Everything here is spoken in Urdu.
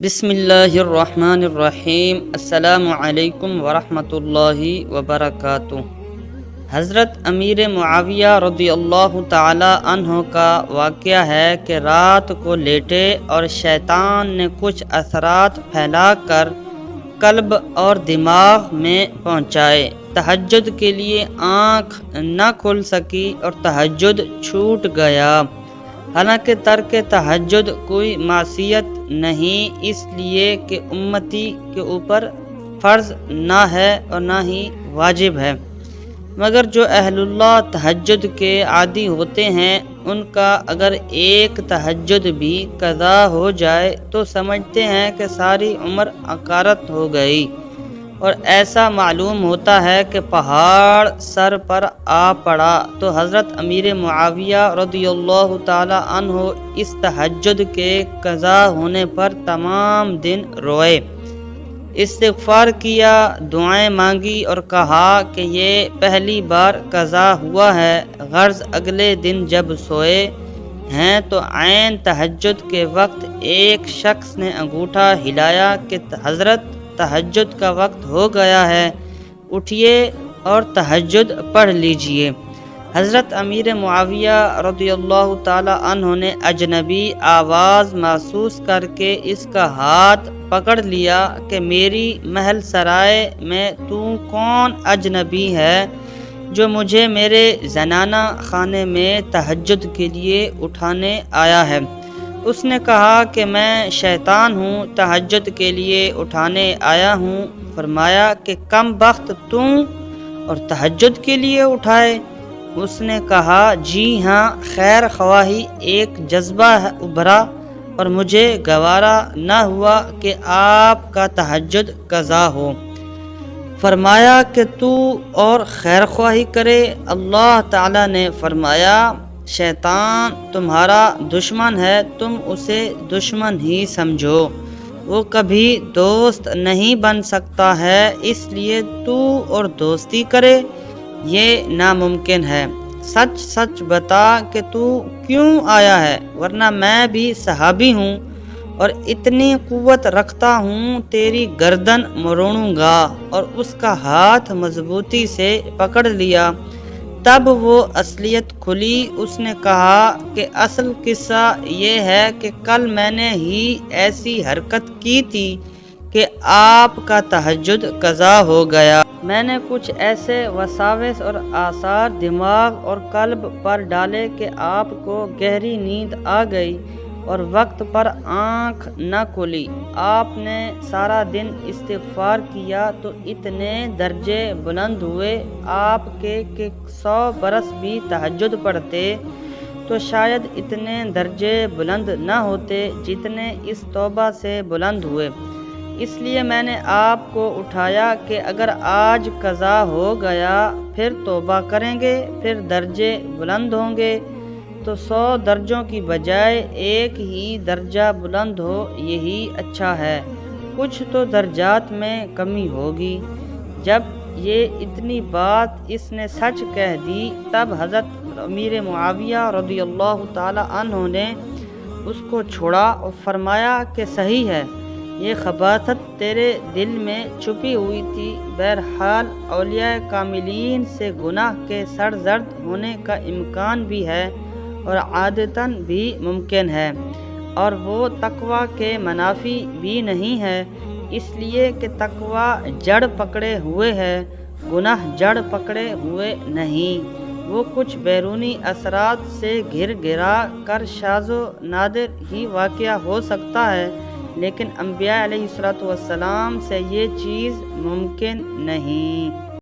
بسم اللہ الرحمن الرحیم۔ السلام علیکم ورحمۃ اللہ وبرکاتہ۔ حضرت امیر معاویہ رضی اللہ تعالی عنہ کا واقعہ ہے کہ رات کو لیٹے اور شیطان نے کچھ اثرات پھیلا کر قلب اور دماغ میں پہنچائے۔ تہجد کے لیے آنکھ نہ کھل سکی اور تہجد چھوٹ گیا۔ حالانکہ ترک تہجد کوئی معصیت نہیں، اس لیے کہ امتی کے اوپر فرض نہ ہے اور نہ ہی واجب ہے، مگر جو اہل اللہ تہجد کے عادی ہوتے ہیں ان کا اگر ایک تہجد بھی قضا ہو جائے تو سمجھتے ہیں کہ ساری عمر عقارت ہو گئی، اور ایسا معلوم ہوتا ہے کہ پہاڑ سر پر آ پڑا۔ تو حضرت امیر معاویہ رضی اللہ تعالی عنہ اس تہجد کے قضا ہونے پر تمام دن روئے، استغفار کیا، دعائیں مانگی اور کہا کہ یہ پہلی بار قضا ہوا ہے۔ غرض اگلے دن جب سوئے ہیں تو عین تہجد کے وقت ایک شخص نے انگوٹھا ہلایا کہ حضرت تہجد کا وقت ہو گیا ہے، اٹھیے اور تہجد پڑھ لیجئے۔ حضرت امیر معاویہ رضی اللہ تعالی عنہ نے اجنبی آواز محسوس کر کے اس کا ہاتھ پکڑ لیا کہ میری محل سرائے میں تو کون اجنبی ہے جو مجھے میرے زنانہ خانے میں تہجد کے لیے اٹھانے آیا ہے؟ اس نے کہا کہ میں شیطان ہوں، تہجد کے لیے اٹھانے آیا ہوں۔ فرمایا کہ کم بخت تو اور تہجد کے لیے اٹھائے؟ اس نے کہا جی ہاں، خیر خواہی ایک جذبہ ابھرا اور مجھے گوارا نہ ہوا کہ آپ کا تہجد قضا ہو۔ فرمایا کہ تو اور خیر خواہی کرے۔ اللہ تعالی نے فرمایا شیطان تمہارا دشمن ہے، تم اسے دشمن ہی سمجھو، وہ کبھی دوست نہیں بن سکتا ہے، اس لیے تو اور دوستی کرے یہ ناممکن ہے۔ سچ سچ بتا کہ تو کیوں آیا ہے، ورنہ میں بھی صحابی ہوں اور اتنی قوت رکھتا ہوں تیری گردن مروڑوں گا، اور اس کا ہاتھ مضبوطی سے پکڑ لیا۔ تب وہ اصلیت کھلی۔ اس نے کہا کہ اصل قصہ یہ ہے کہ کل میں نے ہی ایسی حرکت کی تھی کہ آپ کا تہجد قضا ہو گیا۔ میں نے کچھ ایسے وساوس اور آثار دماغ اور قلب پر ڈالے کہ آپ کو گہری نیند آ گئی اور وقت پر آنکھ نہ کھلی۔ آپ نے سارا دن استغفار کیا تو اتنے درجے بلند ہوئے آپ کے کہ 100 برس بھی تہجد پڑھتے تو شاید اتنے درجے بلند نہ ہوتے جتنے اس توبہ سے بلند ہوئے۔ اس لیے میں نے آپ کو اٹھایا کہ اگر آج قضا ہو گیا پھر توبہ کریں گے، پھر درجے بلند ہوں گے، تو 100 درجوں کی بجائے ایک ہی درجہ بلند ہو، یہی اچھا ہے، کچھ تو درجات میں کمی ہوگی۔ جب یہ اتنی بات اس نے سچ کہہ دی تب حضرت امیر معاویہ رضی اللہ تعالی عنہ نے اس کو چھوڑا اور فرمایا کہ صحیح ہے، یہ خباثت تیرے دل میں چھپی ہوئی تھی۔ بہرحال اولیاء کاملین سے گناہ کے سر زرد ہونے کا امکان بھی ہے اور عادتاً بھی ممکن ہے، اور وہ تقوی کے منافی بھی نہیں ہے، اس لیے کہ تقوی جڑ پکڑے ہوئے ہے، گناہ جڑ پکڑے ہوئے نہیں۔ وہ کچھ بیرونی اثرات سے گھر گرا کر شاذ و نادر ہی واقعہ ہو سکتا ہے، لیکن انبیاء علیہ الصلوۃ والسلام سے یہ چیز ممکن نہیں۔